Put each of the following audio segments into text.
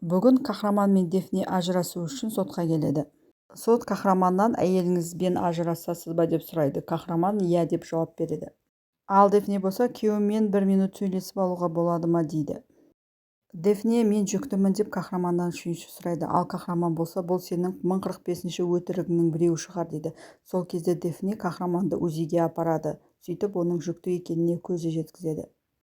Бүгін қаһарман мен Дефне ажырасу үшін сотқа келеді. Сот қаһарманнан әйеліңізбен ажырасасыз ба деп сұрайды. Қаһарман иә деп жауап береді. Ал Дефне болса күйеуіммен 1 минут сөйлесіп алуға болады ма дейді. Дефне мен жүктімін деп қаһарманнан сүйінші сұрайды. Ал қаһарман болса бұл сенің 1045-ші өтірігіңнің біреуі шығар дейді. Сол кезде Дефне қаһарманды УЗИге апарады. Сөйтіп оның жүкті екеніне көзі жеткізеді.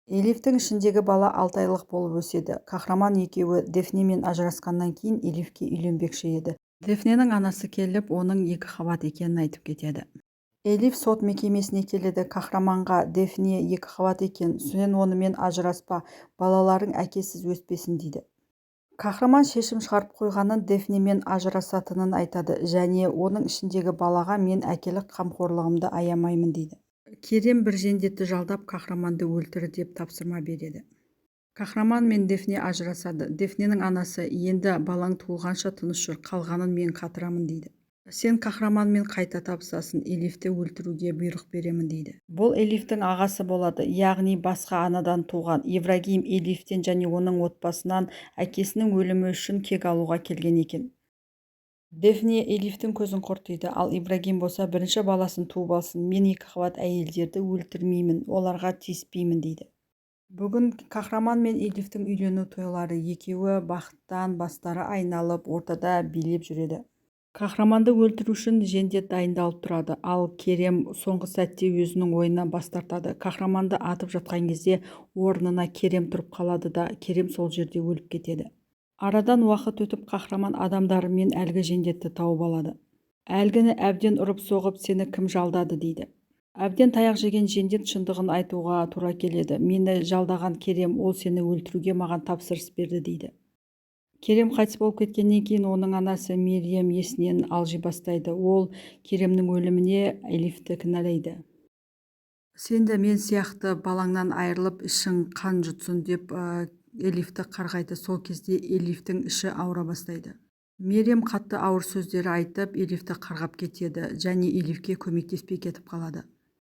Элифтің ішіндегі бала 6 айлық болып өседі. Қаһарман екеуі Дефнемен ажырасқаннан кейін Элифке үйленбекші еді. Дефненің анасы келіп, оның 2 қабат екенін айтып кетеді. Элиф сот мекемесіне келеді. Қаһарманға Дефне 2 қабат екен, сен онымен ажыраспа, балаларың әкесіз өспесін дейді. Қаһарман шешім шығарып қойғанын, Дефнемен ажырасатынын айтады және оның ішіндегі балаға мен әкелік қамқорлығымды аямаймын дейді. Керем бір жендетті жалдап қаһарманды өлтір деп тапсырма береді. Қаһарман мен Дефне ажырасады. Дефненің анасы енді балаң туылғанша тыныш жүр, қалғанын мен қатырамын дейді. Сен қаһарманмен қайта табысасың, Элифті өлтіруге бұйрық беремін дейді. Бұл Элифтің ағасы болады, яғни басқа анадан туған. Ибрагим Элифтен және оның отбасынан әкесінің өлімі үшін кек алуға келген екен. Дефне Элифтің көзін құртиды, ал Ибрагим болса бірінші баласын туып алсын, мен 2 қабат әйелдерді өлтірмеймін, оларға тиіспеймін дейді. Бүгін қаһарман мен Элифтің үйлену тойлары, екеуі бақыттан бастары айналып, ортада билеп жүреді. Қаһарманды өлтіру үшін жендет дайындалып тұрады, ал Керем соңғы сәтте өзінің ойынан бас тартады. Қаһарманды атып жатқан кезде орнына Керем тұрып қалады да, Керем сол жерде өліп кетеді. Арадан уақыт өтіп, қаһарман адамдарымен әлгі жендетті тауып алады. Әлгіні әбден ұрып соғып, сені кім жалдады дейді. Әбден таяқ жеген жендет шындығын айтуға тура келеді. Мені жалдаған Керем, ол сені өлтіруге маған тапсырыс берді дейді. Керем қайтыс болып кеткеннен кейін оның анасы Мерием есінен алжи бастайды. Ол Керемнің өліміне Элифті кінәлайды. Сен де мен сияқты балаңнан айырылып ішің қан жұтсын деп Элифті қарғайды. Сол кезде Элифтің іші ауыра бастайды. Мерием қатты ауыр сөздері айтып, Элифті қарғап кетеді және Элифке көмектеспей кетіп қалады.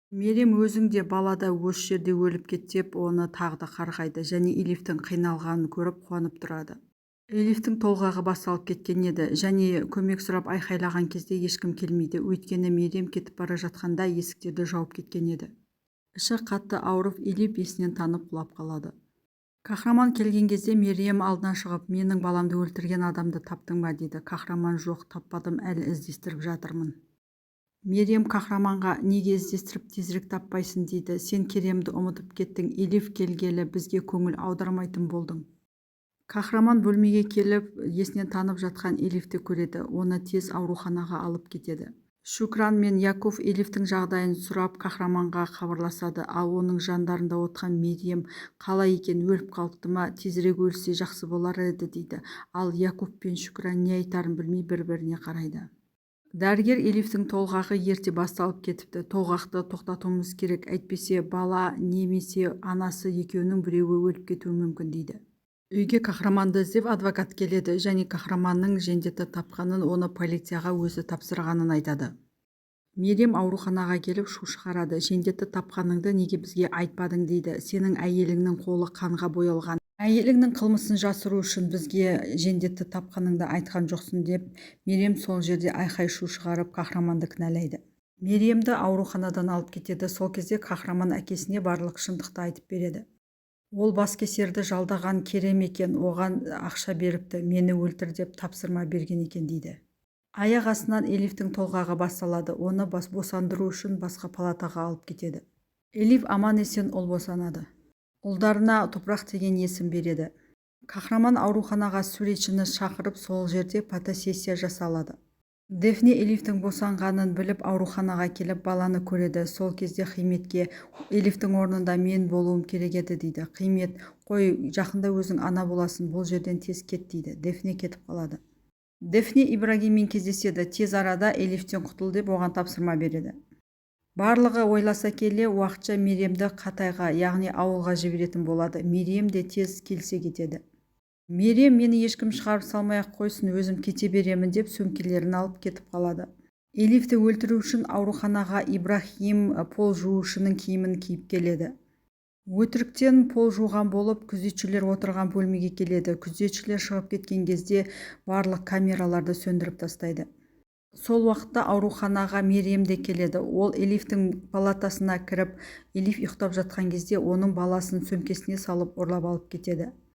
Мерием өзің де балада осы жерде өліп кет деп оны тағы да қарғайды және Элифтің қиналғанын көріп қуанып тұрады. Элифтің толғағы басталып кеткен еді және көмек сұрап айқайлаған кезде ешкім келмейді, өйткені Мерием кетіп бара жатқанда есіктерді жауып кеткен еді. Іші қатты ауырып, Элиф есінен танып құлап қалады. Қаһарман келген кезде Мерием алдынан шығып, менің баламды өлтірген адамды таптың ба дейді. Қаһарман жоқ, таппадым, әлі іздестіріп жатырмын. Мерием қаһарманға неге іздестіріп тезірек таппайсың дейді. Сен Керемді ұмытып кеттің, Элиф келгелі бізге көңіл аудармайтын болдың. Қаһарман бөлмеге келіп, есінен танып жатқан Элифті көреді, оны тез ауруханаға алып кетеді. Шукран мен Яков Элифтің жағдайын сұрап қаһарманға хабарласады, ал оның жандарында отқан Мерием қалай екен, өліп қалыпты ма, тезірек өлсе жақсы болар еді дейді. Ал Яков пен Шукран не айтарын білмей бір-біріне қарайды. Дәрігер Элифтің толғағы ерте басталып кетіпті, толғақты тоқтатуымыз керек, әйтпесе бала немесе анасы екеуінің біреуі өліп кетуі мүмкін дейді. Үйге қаһарманды іздеп адвокат келеді және қаһарманның жендетті тапқанын, оны полицияға өзі тапсырғанын айтады. Мерием ауруханаға келіп шу шығарады. Жендетті тапқаныңды неге бізге айтпадың дейді. Сенің әйеліңнің қолы қанға боялған. Әйеліңнің қылмысын жасыру үшін бізге жендетті тапқаныңды айтқан жоқсың деп Мерием сол жерде айқай-шу шығарып қаһарманды кінәлайды. Мериемді ауруханадан алып кетеді. Сол кезде қаһарман әкесіне барлық шындықты айтып береді. Ол баскесерді жалдаған Керем екен, оған ақша беріпті, мені өлтір деп тапсырма берген екен дейді. Аяқ астынан Элифтің толғағы басталады, оны босандыру үшін басқа палатаға алып кетеді. Элиф аман-есен ұл босанады. Ұлдарына Топырақ деген есім береді. Қаһарман ауруханаға суретшіні шақырып, сол жерде фотосессия жасалады. Дефне Элифтің босанғанын біліп ауруханаға келіп баланы көреді. Сол кезде Қиметке Элифтің орнында мен болуым керек еді дейді. Қимет, қой, жақында өзің ана боласың, бұл жерден тез кет дейді. Дефне кетіп қалады. Дефне Ибрагиммен кездеседі. Тез арада Элифтен құтыл деп оған тапсырма береді. Барлығы ойласа келе уақытша Мериемді Қатайға, яғни ауылға жіберетін болады. Мерием де тез келсе кетеді. Мерием мені ешкім шығарып салмай-ақ қойсын, өзім кете беремін деп сөмкелерін алып кетіп қалады. Элифті өлтіру үшін ауруханаға Ибрахим пол жуушының киімін киіп келеді. өтіріктен пол жуған болып күзетшілер отырған бөлмеге келеді. Күзетшілер шығып кеткен кезде барлық камераларды сөндіріп тастайды. Сол уақытта ауруханаға Мерием де келеді. Ол Элифтің палатасына кіріп, Элиф ұйықтап жатқан кезде оның баласын сөмкесіне салып ұрлап алып кетеді.